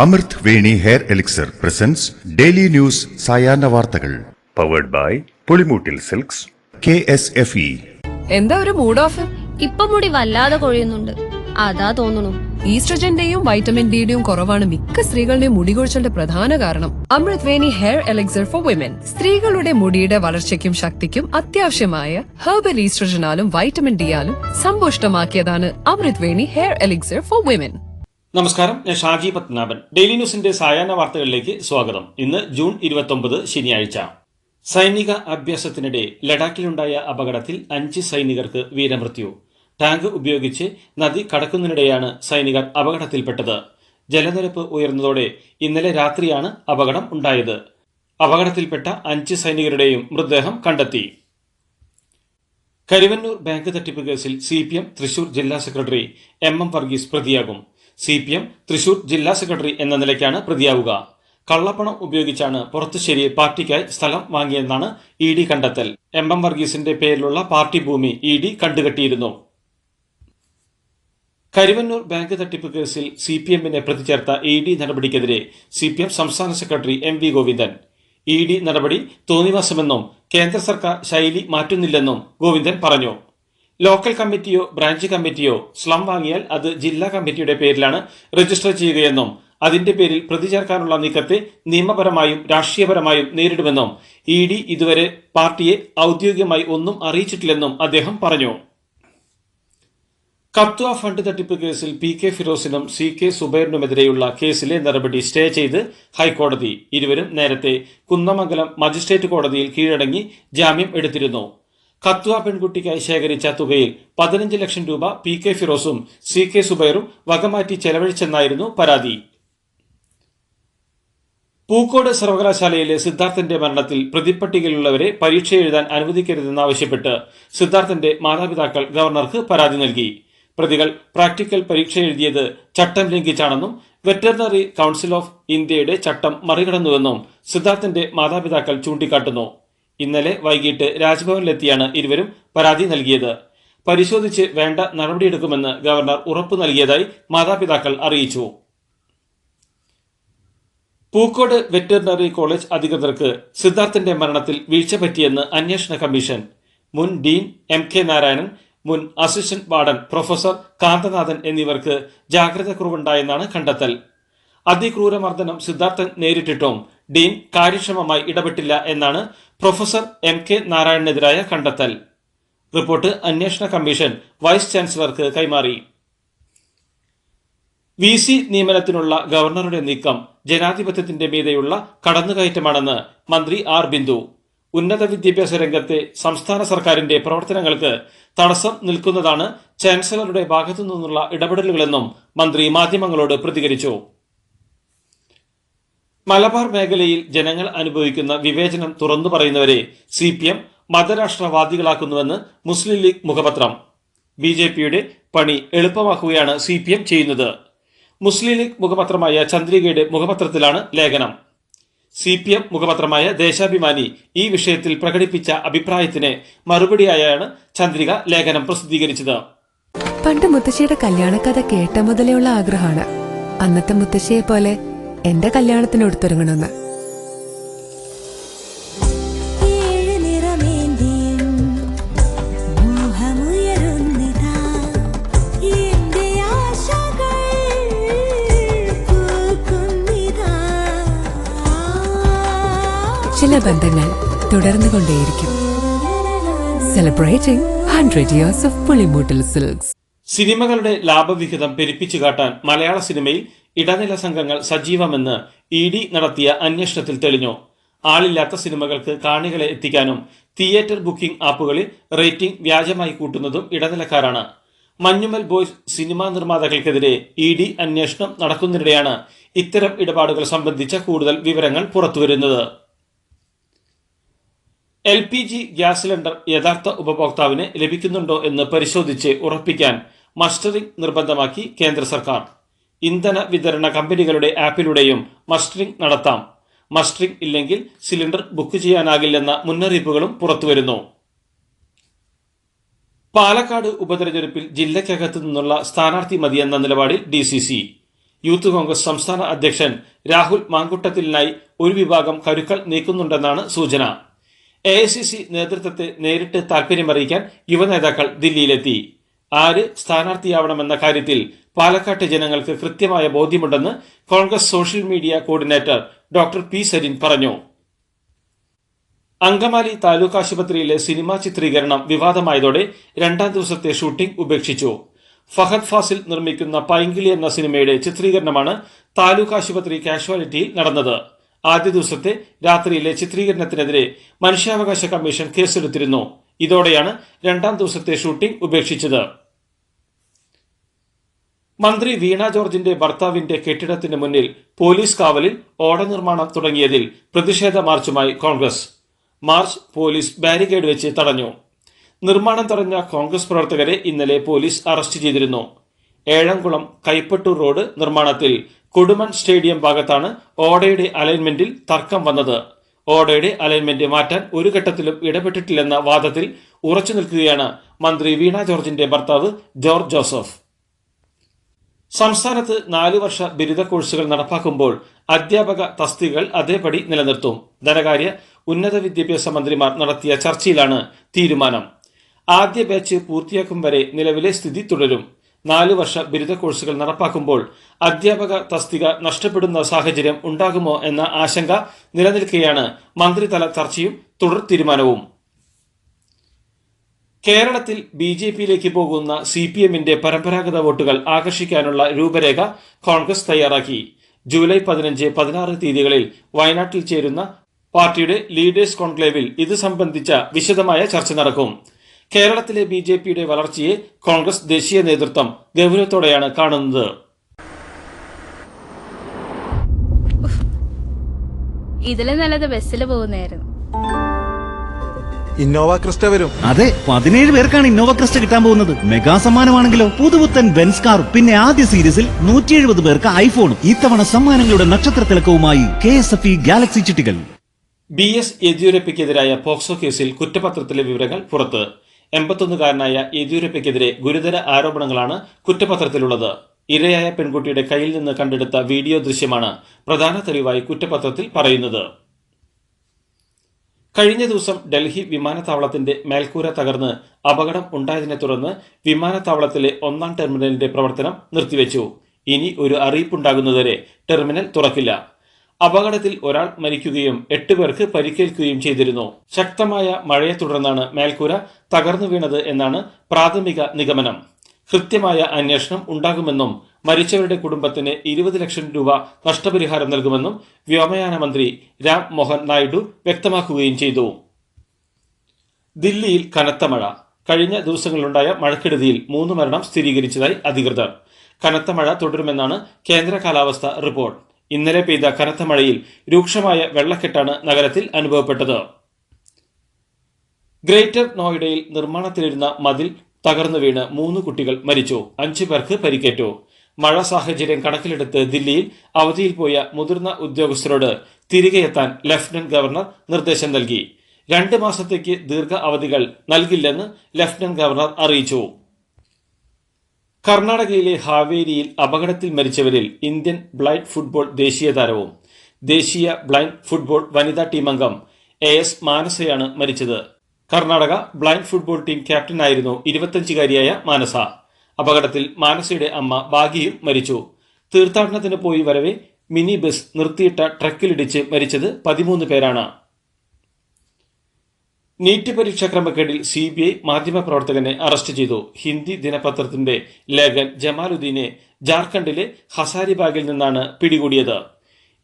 അമൃത് Veni hair elixir presents daily news സായാഹ്ന വാർത്തകൾ powered by Pulimoottil silks KSFE. എന്താ ഒരു മൂഡ് ഓഫ്? ഇപ്പൊ മുടി വല്ലാതെ കൊഴിയുന്നുണ്ട്, അതാ തോന്നുന്നു. ഈസ്ട്രജന്റെയും വൈറ്റമിൻ ഡിയുടെയും കുറവാണ് മിക്ക സ്ത്രീകളുടെയും മുടി കൊഴിച്ചിലിന്റെ പ്രധാന കാരണം. അമൃത് Veni hair elixir for women സ്ത്രീകളുടെ മുടിയുടെ വളർച്ചയ്ക്കും ശക്തിക്കും അത്യാവശ്യമായ herbal ഈസ്ട്രജനാലും vitamin ഡിയാലും സമ്പുഷ്ടമാക്കിയതാണ് Amrit Veni hair elixir for women. നമസ്കാരം, ഞാൻ ഷാജി പത്മനാഭൻ. ഡെയിലി ന്യൂസിന്റെ സായാഹ്ന വാർത്തകളിലേക്ക് സ്വാഗതം. ഇന്ന് ജൂൺ 29 ശനിയാഴ്ച. സൈനിക അഭ്യാസത്തിനിടെ ലഡാക്കിലുണ്ടായ അപകടത്തിൽ 5 സൈനികർക്ക് വീരമൃത്യു. ടാങ്ക് ഉപയോഗിച്ച് നദി കടക്കുന്നതിനിടെയാണ് സൈനികർ അപകടത്തിൽപ്പെട്ടത്. ജലനിരപ്പ് ഉയർന്നതോടെ ഇന്നലെ രാത്രിയാണ് അപകടം ഉണ്ടായത്. അപകടത്തിൽപ്പെട്ട 5 സൈനികരുടെയും മൃതദേഹം കണ്ടെത്തി. കരുവന്നൂർ ബാങ്ക് തട്ടിപ്പ് കേസിൽ CPM തൃശൂർ ജില്ലാ സെക്രട്ടറി MM വർഗീസ് പ്രതിയാകും. CPM തൃശൂർ ജില്ലാ സെക്രട്ടറി എന്ന നിലയ്ക്കാണ് പ്രതിയാവുക. കള്ളപ്പണം ഉപയോഗിച്ചാണ് പുറത്തുശ്ശേരിയിൽ പാർട്ടിക്കായി സ്ഥലം വാങ്ങിയെന്നാണ് ED കണ്ടെത്തൽ. MM വർഗീസിന്റെ പേരിലുള്ള പാർട്ടി ഭൂമി ED കണ്ടുകെട്ടിയിരുന്നു. കരുവന്നൂർ ബാങ്ക് തട്ടിപ്പ് കേസിൽ CPMനെ പ്രതി ചേർത്ത ED നടപടിക്കെതിരെ CPM സംസ്ഥാന സെക്രട്ടറി MV ഗോവിന്ദൻ. ED നടപടി തോന്നിവാസമെന്നും കേന്ദ്ര സർക്കാർ ശൈലി മാറ്റുന്നില്ലെന്നും ഗോവിന്ദൻ പറഞ്ഞു. ലോക്കൽ കമ്മിറ്റിയോ ബ്രാഞ്ച് കമ്മിറ്റിയോ സ്ലം വാങ്ങിയാൽ അത് ജില്ലാ കമ്മിറ്റിയുടെ പേരിലാണ് രജിസ്റ്റർ ചെയ്യുകയെന്നും അതിന്റെ പേരിൽ പ്രതി ചേർക്കാനുള്ള നീക്കത്തെ നിയമപരമായും രാഷ്ട്രീയപരമായും നേരിടുമെന്നും ED ഇതുവരെ പാർട്ടിയെ ഔദ്യോഗികമായി ഒന്നും അറിയിച്ചിട്ടില്ലെന്നും അദ്ദേഹം പറഞ്ഞു. കത്വ ഫണ്ട് തട്ടിപ്പ് കേസിൽ PK ഫിറോസിനും CK സുബൈറിനുമെതിരെയുള്ള കേസിലെ നടപടി സ്റ്റേ ചെയ്ത് ഹൈക്കോടതി. ഇരുവരും നേരത്തെ കുന്നമംഗലം മജിസ്ട്രേറ്റ് കോടതിയിൽ കീഴടങ്ങി ജാമ്യം എടുത്തിരുന്നു. കത്വ പെൺകുട്ടിക്കായി ശേഖരിച്ച തുകയിൽ 15 ലക്ഷം രൂപ PK ഫിറോസും CK സുബൈറും വകമാറ്റി ചെലവഴിച്ചെന്നായിരുന്നു പരാതി. പൂക്കോട് സർവകലാശാലയിലെ സിദ്ധാർത്ഥന്റെ മരണത്തിൽ പ്രതിപ്പട്ടികയിലുള്ളവരെ പരീക്ഷ എഴുതാൻ അനുവദിക്കരുതെന്നാവശ്യപ്പെട്ട് സിദ്ധാർത്ഥന്റെ മാതാപിതാക്കൾ ഗവർണർക്ക് പരാതി നൽകി. പ്രതികൾ പ്രാക്ടിക്കൽ പരീക്ഷ എഴുതിയത് ചട്ടം ലംഘിച്ചാണെന്നും വെറ്ററിനറി കൗൺസിൽ ഓഫ് ഇന്ത്യയുടെ ചട്ടം മറികടന്നുവെന്നും സിദ്ധാർത്ഥന്റെ മാതാപിതാക്കൾ ചൂണ്ടിക്കാട്ടുന്നു. ഇന്നലെ വൈകിട്ട് രാജ്ഭവനിലെത്തിയാണ് ഇരുവരും പരാതി നൽകിയത്. പരിശോധിച്ച് വേണ്ട നടപടിയെടുക്കുമെന്ന് ഗവർണർ ഉറപ്പു നൽകിയതായി മാതാപിതാക്കൾ അറിയിച്ചു. പൂക്കോട് വെറ്ററിനറി കോളേജ് അധികൃതർക്ക് സിദ്ധാർത്ഥന്റെ മരണത്തിൽ വീഴ്ച പറ്റിയെന്ന് അന്വേഷണ കമ്മീഷൻ. മുൻ ഡീൻ MK നാരായണൻ, മുൻ അസിസ്റ്റന്റ് വാർഡൻ പ്രൊഫസർ കാന്തനാഥൻ എന്നിവർക്ക് ജാഗ്രത കുറവുണ്ടായെന്നാണ് കണ്ടെത്തൽ. അതിക്രൂരമർദ്ദനം സിദ്ധാർത്ഥൻ നേരിട്ടിട്ടും ഡീൻ കാര്യക്ഷമമായി ഇടപെട്ടില്ല എന്നാണ് പ്രൊഫസർ MK നാരായണനെതിരായ കണ്ടെത്തൽ. റിപ്പോർട്ട് അന്വേഷണ കമ്മീഷൻ വൈസ് ചാൻസലർക്ക് കൈമാറി. VC നിയമനത്തിനുള്ള ഗവർണറുടെ നീക്കം ജനാധിപത്യത്തിന്റെ മീതെയുള്ള കടന്നുകയറ്റമാണെന്ന് മന്ത്രി R ബിന്ദു. ഉന്നത വിദ്യാഭ്യാസ രംഗത്തെ സംസ്ഥാന സർക്കാരിന്റെ പ്രവർത്തനങ്ങൾക്ക് തടസ്സം നിൽക്കുന്നതാണ് ചാൻസലറുടെ ഭാഗത്തു നിന്നുള്ള ഇടപെടലുകളെന്നും മന്ത്രി മാധ്യമങ്ങളോട് പ്രതികരിച്ചു. മലബാർ മേഖലയിൽ ജനങ്ങൾ അനുഭവിക്കുന്ന വിവേചനം തുറന്നു പറയുന്നവരെ CPM മതരാഷ്ട്രവാദികളാക്കുന്നുവെന്ന് മുസ്ലിം ലീഗ് മുഖപത്രം. BJPയുടെ പണി എളുപ്പമാക്കുകയാണ് CPM ചെയ്യുന്നത്. മുസ്ലിം ലീഗ് മുഖപത്രമായ ചന്ദ്രികയുടെ മുഖപത്രത്തിലാണ് ലേഖനം. CPM മുഖപത്രമായ ദേശാഭിമാനി ഈ വിഷയത്തിൽ പ്രകടിപ്പിച്ച അഭിപ്രായത്തിന് മറുപടിയായാണ് ചന്ദ്രിക ലേഖനം പ്രസിദ്ധീകരിച്ചത്. പണ്ട് മുത്തശ്ശിയുടെ കല്യാണക്കഥ കേട്ട മുതലെയുള്ള ആഗ്രഹമാണ് അന്നത്തെ മുത്തശ്ശിയെ പോലെ എന്റെ കല്യാണത്തിന് എടുത്തൊരുങ്ങണമെന്ന്. ചില ബന്ധങ്ങൾ തുടർന്നുകൊണ്ടേയിരിക്കും. Celebrating 100 years of Pulimoottil silks. സിനിമകളുടെ ലാഭവിഹിതം പെരുപ്പിച്ചു കാട്ടാൻ മലയാള സിനിമയിൽ ഇടനില സംഘങ്ങൾ സജീവമെന്ന് ED നടത്തിയ അന്വേഷണത്തിൽ തെളിഞ്ഞു. ആളില്ലാത്ത സിനിമകൾക്ക് കാണികളെ എത്തിക്കാനും തിയേറ്റർ ബുക്കിംഗ് ആപ്പുകളിൽ റേറ്റിംഗ് വ്യാജമായി കൂട്ടുന്നതും ഇടനിലക്കാരാണ്. മഞ്ഞുമൽ ബോയ്സ് സിനിമാ നിർമ്മാതാക്കൾക്കെതിരെ ED അന്വേഷണം നടക്കുന്നതിനിടെയാണ് ഇത്തരം ഇടപാടുകൾ സംബന്ധിച്ച കൂടുതൽ വിവരങ്ങൾ പുറത്തുവരുന്നത്. LPG ഗ്യാസ് സിലിണ്ടർ യഥാർത്ഥ ഉപഭോക്താവിന് ലഭിക്കുന്നുണ്ടോ എന്ന് പരിശോധിച്ച് ഉറപ്പിക്കാൻ മസ്റ്ററിംഗ് നിർബന്ധമാക്കി കേന്ദ്ര സർക്കാർ. ഇന്ധന വിതരണ കമ്പനികളുടെ ആപ്പിലൂടെയും മസ്റ്ററിംഗ് നടത്താം. മസ്റ്ററിംഗ് ഇല്ലെങ്കിൽ സിലിണ്ടർ ബുക്ക് ചെയ്യാനാകില്ലെന്ന മുന്നറിയിപ്പുകളും പുറത്തുവരുന്നു. പാലക്കാട് ഉപതെരഞ്ഞെടുപ്പിൽ ജില്ലയ്ക്കകത്തു നിന്നുള്ള സ്ഥാനാർത്ഥി മതിയെന്ന നിലപാടിൽ DCC. യൂത്ത് കോൺഗ്രസ് സംസ്ഥാന അധ്യക്ഷൻ രാഹുൽ മാങ്കുട്ടത്തിലിനായി ഒരു വിഭാഗം കരുക്കൾ നീക്കുന്നുണ്ടെന്നാണ് സൂചന. AICC നേതൃത്വത്തെ നേരിട്ട് താൽപര്യമറിയിക്കാൻ യുവനേതാക്കൾ ദില്ലിയിലെത്തി. ആര് സ്ഥാനാർത്ഥിയാവണമെന്ന കാര്യത്തിൽ പാലക്കാട്ടെ ജനങ്ങൾക്ക് കൃത്യമായ ബോധ്യമുണ്ടെന്ന് Congress social media coordinator doctor P Sarin പറഞ്ഞു. അങ്കമാലി താലൂക്ക് ആശുപത്രിയിലെ സിനിമാ ചിത്രീകരണം വിവാദമായതോടെ 2ാം ദിവസത്തെ ഷൂട്ടിംഗ് ഉപേക്ഷിച്ചു. ഫഹദ് ഫാസിൽ നിർമ്മിക്കുന്ന പൈങ്കിളി എന്ന സിനിമയുടെ ചിത്രീകരണമാണ് താലൂക്ക് ആശുപത്രി കാഷ്വാലിറ്റിയിൽ നടന്നത്. ആദ്യ ദിവസത്തെ രാത്രിയിലെ ചിത്രീകരണത്തിനെതിരെ മനുഷ്യാവകാശ കമ്മീഷൻ കേസെടുത്തിരുന്നു. ഇതോടെയാണ് 2ാം ദിവസത്തെ ഷൂട്ടിംഗ് ഉപേക്ഷിച്ചത്. മന്ത്രി വീണ ജോർജിന്റെ ഭർത്താവിന്റെ കെട്ടിടത്തിന് മുന്നിൽ പോലീസ് കാവലിൽ ഓട നിർമ്മാണം തുടങ്ങിയതിൽ പ്രതിഷേധ മാർച്ചുമായി കോൺഗ്രസ്. മാർച്ച് പോലീസ് ബാരിക്കേഡ് വെച്ച് തടഞ്ഞു. നിർമ്മാണം തടഞ്ഞ കോൺഗ്രസ് പ്രവർത്തകരെ ഇന്നലെ പോലീസ് അറസ്റ്റ് ചെയ്തിരുന്നു. ഏഴംകുളം കൈപ്പട്ടൂർ റോഡ് നിർമ്മാണത്തിൽ കൊടുമൺ സ്റ്റേഡിയം ഭാഗത്താണ് ഓടയുടെ അലൈൻമെന്റിൽ തർക്കം വന്നത്. ഓടയുടെ അലൈൻമെന്റ് മാറ്റാൻ ഒരു ഘട്ടത്തിലും ഇടപെട്ടിട്ടില്ലെന്ന വാദത്തിൽ ഉറച്ചു നിൽക്കുകയാണ് മന്ത്രി വീണ ജോർജിന്റെ ഭർത്താവ് ജോർജ് ജോസഫ്. സംസ്ഥാനത്ത് 4 വർഷ ബിരുദ കോഴ്സുകൾ നടപ്പാക്കുമ്പോൾ അധ്യാപക തസ്തികകൾ അതേപടി നിലനിർത്തും. ധനകാര്യ ഉന്നത വിദ്യാഭ്യാസ മന്ത്രിമാർ നടത്തിയ ചർച്ചയിലാണ് തീരുമാനം. ആദ്യ ബാച്ച് പൂർത്തിയാക്കും വരെ നിലവിലെ സ്ഥിതി തുടരും. 4 വർഷ ബിരുദ കോഴ്സുകൾ നടപ്പാക്കുമ്പോൾ അധ്യാപക തസ്തിക നഷ്ടപ്പെടുന്ന സാഹചര്യം ഉണ്ടാകുമോ എന്ന ആശങ്ക നിലനിൽക്കെയാണ് മന്ത്രിതല ചർച്ചയും തുടർ തീരുമാനവും. കേരളത്തിൽ BJPയിലേക്ക് പോകുന്ന CPMന്റെ പരമ്പരാഗത വോട്ടുകൾ ആകർഷിക്കാനുള്ള രൂപരേഖ കോൺഗ്രസ് തയ്യാറാക്കി. ജൂലൈ 15, 16 തീയതികളിൽ വയനാട്ടിൽ ചേരുന്ന പാർട്ടിയുടെ ലീഡേഴ്സ് കോൺക്ലേവിൽ ഇത് സംബന്ധിച്ച വിശദമായ ചർച്ച നടക്കും. കേരളത്തിലെ BJPയുടെ വളർച്ചയെ കോൺഗ്രസ് ദേശീയ നേതൃത്വം ഗൗരവത്തോടെയാണ് കാണുന്നത്. ഇതിലെ നല്ലത് ബസ്സിൽ പോകുന്നതായിരുന്നു. ഇന്നോവ ക്രിസ്റ്റ വരും. അതെ, 17 പേർക്കാണ് ഇന്നോവ ക്രിസ്റ്റ കിട്ടാൻ പോകുന്നത്. മെഗാ സമ്മാനമാണെങ്കിലോ പുതുപുത്തൻ ബെൻസ് കാർ, പിന്നെ ആദ്യ സീരീസിൽ 170 പേർക്ക് ഐഫോണും. ഇത്തവണ സമ്മാനങ്ങളുടെ നക്ഷത്ര തിളക്കവുമായി KSFE ഗാലക്സി ചിട്ടികൾ. BS യെദ്യൂരപ്പയ്ക്കെതിരായ പോക്സോ കേസിൽ കുറ്റപത്രത്തിലെ വിവരങ്ങൾ പുറത്ത്. 81-കാരനായ യെദ്യൂരപ്പയ്ക്കെതിരെ ഗുരുതര ആരോപണങ്ങളാണ് കുറ്റപത്രത്തിലുള്ളത്. ഇരയായ പെൺകുട്ടിയുടെ കയ്യിൽ നിന്ന് കണ്ടെടുത്ത വീഡിയോ ദൃശ്യമാണ് പ്രധാന തെളിവായി കുറ്റപത്രത്തിൽ പറയുന്നത്. കഴിഞ്ഞ ദിവസം ഡൽഹി വിമാനത്താവളത്തിന്റെ മേൽക്കൂര തകർന്ന് അപകടം ഉണ്ടായതിനെ തുടർന്ന് വിമാനത്താവളത്തിലെ 1ാം ടെർമിനലിന്റെ പ്രവർത്തനം നിർത്തിവെച്ചു. ഇനി ഒരു അറിയിപ്പുണ്ടാകുന്നതുവരെ ടെർമിനൽ തുറക്കില്ല. അപകടത്തിൽ ഒരാൾ മരിക്കുകയും 8 പേർക്ക് പരിക്കേൽക്കുകയും ചെയ്തിരുന്നു. ശക്തമായ മഴയെ തുടർന്നാണ് മേൽക്കൂര തകർന്നു വീണത് എന്നാണ് പ്രാഥമിക നിഗമനം. കൃത്യമായ അന്വേഷണം ഉണ്ടാകുമെന്നും മരിച്ചവരുടെ കുടുംബത്തിന് 20 ലക്ഷം രൂപ നഷ്ടപരിഹാരം നൽകുമെന്നും വ്യോമയാന മന്ത്രി രാം മോഹൻ നായിഡു വ്യക്തമാക്കുകയും ചെയ്തു. ദില്ലിയിൽ കനത്ത മഴ. കഴിഞ്ഞ ദിവസങ്ങളിലുണ്ടായ മഴക്കെടുതിയിൽ 3 മരണം സ്ഥിരീകരിച്ചതായി അധികൃതർ. കനത്ത മഴ തുടരുമെന്നാണ് കേന്ദ്ര കാലാവസ്ഥാ റിപ്പോർട്ട്. ഇന്നലെ പെയ്ത കനത്ത മഴയിൽ രൂക്ഷമായ വെള്ളക്കെട്ടാണ് നഗരത്തിൽ അനുഭവപ്പെട്ടത്. ഗ്രേറ്റർ നോയിഡയിൽ നിർമ്മാണത്തിലിരുന്ന മതിൽ തകർന്നു വീണ് 3 കുട്ടികൾ മരിച്ചു. 5 പേർക്ക് പരിക്കേറ്റു. മഴ സാഹചര്യം കണക്കിലെടുത്ത് ദില്ലിയിൽ അവധിയിൽ പോയ മുതിർന്ന ഉദ്യോഗസ്ഥരോട് തിരികെ എത്താൻ ലഫ്റ്റനന്റ് ഗവർണർ നിർദ്ദേശം നൽകി. 2 മാസത്തേക്ക് ദീർഘ അവധികൾ നൽകില്ലെന്ന് ലഫ്റ്റനന്റ് ഗവർണർ അറിയിച്ചു. കർണാടകയിലെ ഹാവേരിയിൽ അപകടത്തിൽ മരിച്ചവരിൽ ഇന്ത്യൻ ബ്ലൈൻഡ് ഫുട്ബോൾ ദേശീയ താരവും ദേശീയ ബ്ലൈൻഡ് ഫുട്ബോൾ വനിതാ ടീമംഗം AS മാനസയാണ് മരിച്ചത്. കർണാടക ബ്ലൈൻഡ് ഫുട്ബോൾ ടീം ക്യാപ്റ്റനായിരുന്നു 25-കാരിയായ മാനസ. അപകടത്തിൽ മാനസയുടെ അമ്മ ഭാഗ്യയും മരിച്ചു. തീർത്ഥാടനത്തിന് പോയി വരവെ മിനി ബസ് നിർത്തിയിട്ട ട്രക്കിലിടിച്ച് മരിച്ചത് 13 പേരാണ്. നീറ്റ് പരീക്ഷാ ക്രമക്കേടിൽ CBI മാധ്യമപ്രവർത്തകനെ അറസ്റ്റ് ചെയ്തു. ഹിന്ദി ദിനപത്രത്തിന്റെ ലേഖൻ ജമാലുദ്ദീനെ ജാർഖണ്ഡിലെ ഹസാരിബാഗിൽ നിന്നാണ് പിടികൂടിയത്.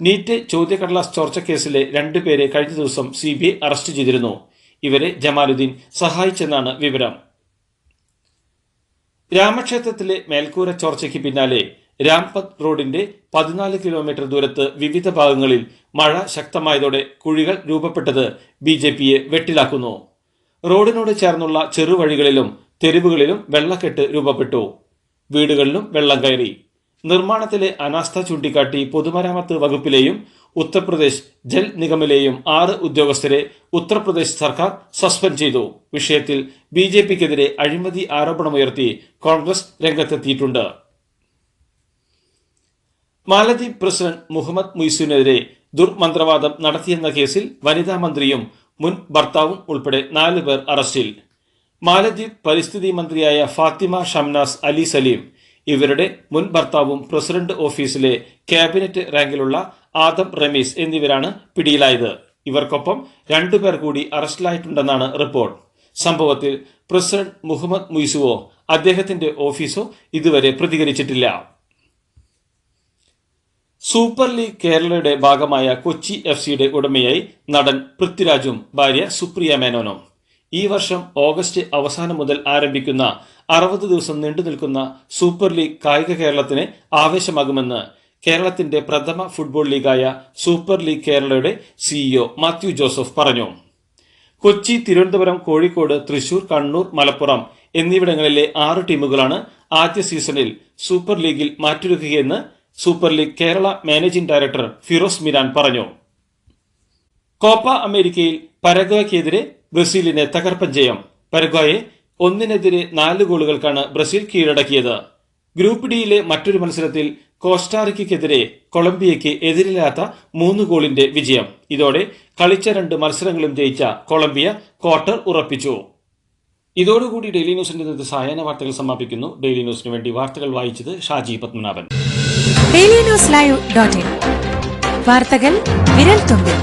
നീറ്റ് ചോദ്യക്കടലാസ് ചോർച്ചക്കേസിലെ 2 പേരെ കഴിഞ്ഞ ദിവസം CBI അറസ്റ്റ് ചെയ്തിരുന്നു. ഇവരെ ജമാലുദ്ദീൻ സഹായിച്ചെന്നാണ് വിവരം. രാമക്ഷേത്രത്തിലെ മേൽക്കൂര ചോർച്ചയ്ക്ക് പിന്നാലെ രാംപത് റോഡിന്റെ 14 കിലോമീറ്റർ ദൂരത്ത് വിവിധ ഭാഗങ്ങളിൽ മഴ ശക്തമായതോടെ കുഴികൾ രൂപപ്പെട്ടത് BJPയെ വെട്ടിലാക്കുന്നു. റോഡിനോട് ചേർന്നുള്ള ചെറുവഴികളിലും തെരുവുകളിലും വെള്ളക്കെട്ട് രൂപപ്പെട്ടു. വീടുകളിലും വെള്ളം കയറി. നിർമ്മാണത്തിലെ അനാസ്ഥ ചൂണ്ടിക്കാട്ടി പൊതുമരാമത്ത് വകുപ്പിലെയും ഉത്തർപ്രദേശ് ജൽ നിഗമിലെയും 6 ഉദ്യോഗസ്ഥരെ ഉത്തർപ്രദേശ് സർക്കാർ സസ്പെൻഡ് ചെയ്തു. വിഷയത്തിൽ BJPക്കെതിരെ അഴിമതി ആരോപണമുയർത്തി കോൺഗ്രസ് രംഗത്തെത്തിയിട്ടുണ്ട്. മാലദ്വീപ് പ്രസിഡന്റ് മുഹമ്മദ് മുയ്സുവിനെതിരെ ദുർമന്ത്രവാദം നടത്തിയെന്ന കേസിൽ വനിതാ മന്ത്രിയും മുൻ ഭർത്താവും ഉൾപ്പെടെ 4 പേർ അറസ്റ്റിൽ. മാലദ്വീപ് പരിസ്ഥിതി മന്ത്രിയായ ഫാത്തിമ ഷംനാസ് അലി സലീം, ഇവരുടെ മുൻ ഭർത്താവും പ്രസിഡന്റ് ഓഫീസിലെ ക്യാബിനറ്റ് റാങ്കിലുള്ള ആദം റമീസ് എന്നിവരാണ് പിടിയിലായത്. ഇവർക്കൊപ്പം 2 പേർ കൂടി അറസ്റ്റിലായിട്ടുണ്ടെന്നാണ് റിപ്പോർട്ട്. സംഭവത്തിൽ പ്രസിഡന്റ് മുഹമ്മദ് മുയ്സുവോ അദ്ദേഹത്തിന്റെ ഓഫീസോ ഇതുവരെ പ്രതികരിച്ചിട്ടില്ല. സൂപ്പർ ലീഗ് കേരളയുടെ ഭാഗമായ കൊച്ചി FC-യുടെ ഉടമയായി നടൻ പൃഥ്വിരാജും ഭാര്യ സുപ്രിയ മേനോനും. ഈ വർഷം ഓഗസ്റ്റ് അവസാനം മുതൽ ആരംഭിക്കുന്ന 60 ദിവസം നീണ്ടുനിൽക്കുന്ന സൂപ്പർ ലീഗ് കായിക കേരളത്തിന് ആവേശമാകുമെന്ന് കേരളത്തിന്റെ പ്രഥമ ഫുട്ബോൾ ലീഗായ സൂപ്പർ ലീഗ് കേരളയുടെ CEO മാത്യു ജോസഫ് പറഞ്ഞു. കൊച്ചി, തിരുവനന്തപുരം, കോഴിക്കോട്, തൃശൂർ, കണ്ണൂർ, മലപ്പുറം എന്നിവിടങ്ങളിലെ 6 ടീമുകളാണ് ആദ്യ സീസണിൽ സൂപ്പർ ലീഗിൽ മാറ്റൊരുക്കുകയെന്ന് super league Kerala managing director Firoz Meeran പറഞ്ഞു. കോപ്പ അമേരിക്കയിൽ പരഗ്വായ്ക്കെതിരെ ബ്രസീലിന് തകർപ്പൻ ജയം. പരഗ്വായെ 1-4 ഗോളുകൾക്കാണ് ബ്രസീൽ കീഴടക്കിയത്. ഗ്രൂപ്പ് ഡിയിലെ മറ്റൊരു മത്സരത്തിൽ കോസ്റ്റാറിക്കയ്ക്കെതിരെ കൊളംബിയയ്ക്ക് എതിരില്ലാത്ത 3 ഗോളിന്റെ വിജയം. ഇതോടെ കളിച്ച 2 മത്സരങ്ങളും ജയിച്ച കൊളംബിയ ക്വാർട്ടർ ഉറപ്പിച്ചു. ഇതോടുകൂടി ഡെയിലി ന്യൂസിന്റെ ഇന്നത്തെ സായാഹ്ന വാർത്തകൾ സമാപിക്കുന്നു. ഡെയിലി ന്യൂസിന് വേണ്ടി വാർത്തകൾ വായിച്ചത് ഷാജി പത്മനാഭൻ. DailyNewsLive.in വാർത്തകൾ വിരൽ തുമ്പിൽ.